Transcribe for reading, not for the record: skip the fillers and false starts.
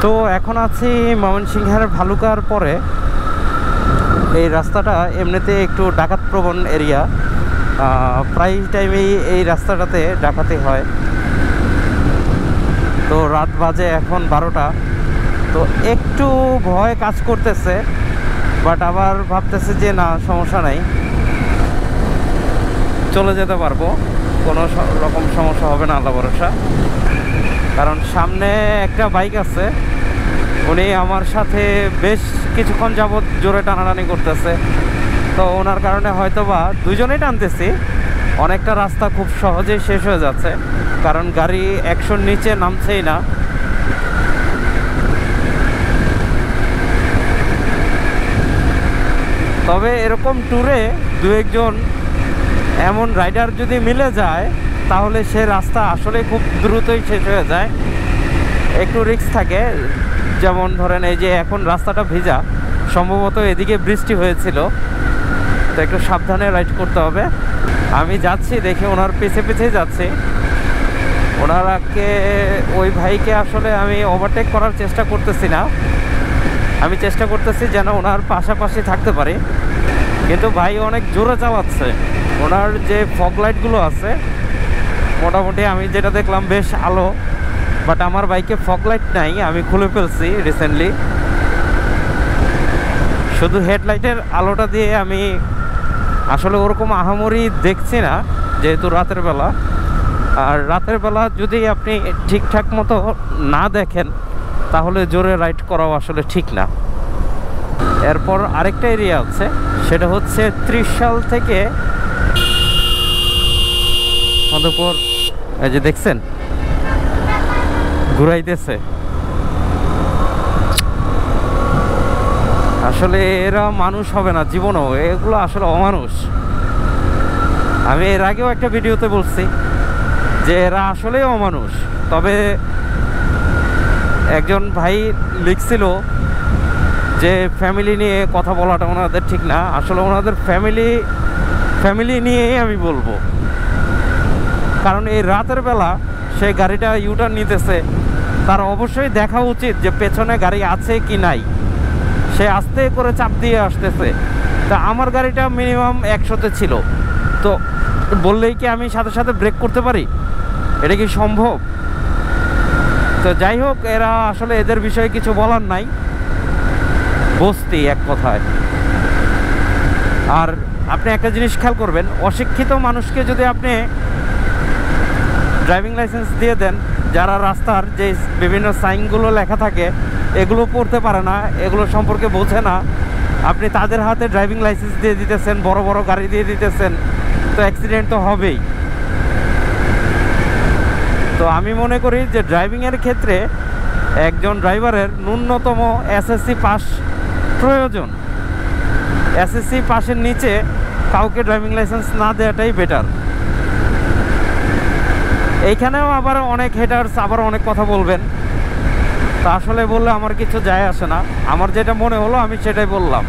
তো এখন আছি ময়মনসিংহের ভালুকার পরে। এই রাস্তাটা এমনিতে একটু ডাকাত প্রবণ এরিয়া, প্রায় টাইমেই এই রাস্তাটাতে ডাকাতি হয়। তো রাত বাজে এখন 12টা, তো একটু ভয় কাজ করতেছে, বাট আবার ভাবতেছে যে না, সমস্যা নাই, চলে যেতে পারবো, কোনো রকম সমস্যা হবে না, আল্লাহ ভরসা। কারণ সামনে একটা বাইক আছে, উনি আমার সাথে বেশ কিছুক্ষণ যাবৎ জোরে টানাটানি করতেছে। তো ওনার কারণে হয়তোবা দুজনেই টানতেছি, অনেকটা রাস্তা খুব সহজেই শেষ হয়ে যাচ্ছে, কারণ গাড়ি 100-র নিচে নামছেই না। তবে এরকম ট্যুরে দু একজন এমন রাইডার যদি মিলে যায়, তাহলে সে রাস্তা আসলে খুব দ্রুতই শেষ হয়ে যায়। একটু রিস্ক থাকে, যেমন ধরেন এই যে এখন রাস্তাটা ভিজা, সম্ভবত এদিকে বৃষ্টি হয়েছিল, তো একটু সাবধানে রাইড করতে হবে। আমি যাচ্ছি, দেখে ওনার পিছে পিছেই যাচ্ছি। ওনারাকে, ওই ভাইকে আসলে আমি ওভারটেক করার চেষ্টা করতেছি না, আমি চেষ্টা করতেছি যেন ওনার পাশাপাশি থাকতে পারি, কিন্তু ভাই অনেক জোরে চালাচ্ছে। ওনার যে ফগ লাইটগুলো আছে, মোটামুটি আমি যেটা দেখলাম বেশ আলো, বাট আমার বাইকে ফগ লাইট নাই, আমি খুলে ফেলছি রিসেন্টলি। শুধু হেডলাইটের আলোটা দিয়ে আমি আসলে ওরকম আহামরি দেখছি না, যেহেতু রাতের বেলা। আর রাতের বেলা যদি আপনি ঠিকঠাক মতো না দেখেন, তাহলে জোরে রাইড করাও আসলে ঠিক না। এরপর আরেকটা এরিয়া আছে, সেটা হচ্ছে ত্রিশাল থেকে মধুপুর। এই যে দেখছেন ঘুরাইতেছে, আসলে এরা মানুষ হবে না জীবনও, এগুলো আসলে অমানুষ। আমি এর আগেও একটা ভিডিওতে বলছি যে এরা আসলেই অমানুষ। তবে একজন ভাই লিখছিল যে ফ্যামিলি নিয়ে কথা বলাটা ওনাদের ঠিক না, আসলে ওনাদের ফ্যামিলি নিয়েই আমি বলবো। কারণ এই রাতের বেলা সে গাড়িটা ইউটার্ন নিতেছে, তার অবশ্যই দেখা উচিত যে পেছনে গাড়ি আছে কি নাই। সে আস্তে করে চাপ দিয়ে আসতেছে, তা আমার গাড়িটা মিনিমাম 100-তে ছিল, তো বললেই কি আমি সাথে সাথে ব্রেক করতে পারি? এটা কি সম্ভব? তো যাই হোক, এরা আসলে এদের বিষয়ে কিছু বলার নাই, বস্তি এক কথায়। আর আপনি একটা জিনিস খেয়াল করবেন, অশিক্ষিত মানুষকে যদি আপনি ড্রাইভিং লাইসেন্স দিয়ে দেন, যারা রাস্তার যে বিভিন্ন সাইনগুলো লেখা থাকে এগুলো পড়তে পারে না, এগুলো সম্পর্কে বোঝে না, আপনি তাদের হাতে ড্রাইভিং লাইসেন্স দিয়ে দিতেছেন, বড় বড় গাড়ি দিয়ে দিতেছেন, তো অ্যাক্সিডেন্ট তো হবেই। তো আমি মনে করি যে ড্রাইভিংয়ের ক্ষেত্রে একজন ড্রাইভারের ন্যূনতম এসএসসি পাস প্রয়োজন। এসএসসি পাসের নিচে কাউকে ড্রাইভিং লাইসেন্স না দেওয়াটাই বেটার। এইখানেও আবার অনেক হেটার্স আবার অনেক কথা বলবেন, তা আসলে বললে আমার কিছু যায় আসে না, আমার যেটা মনে হলো আমি সেটাই বললাম।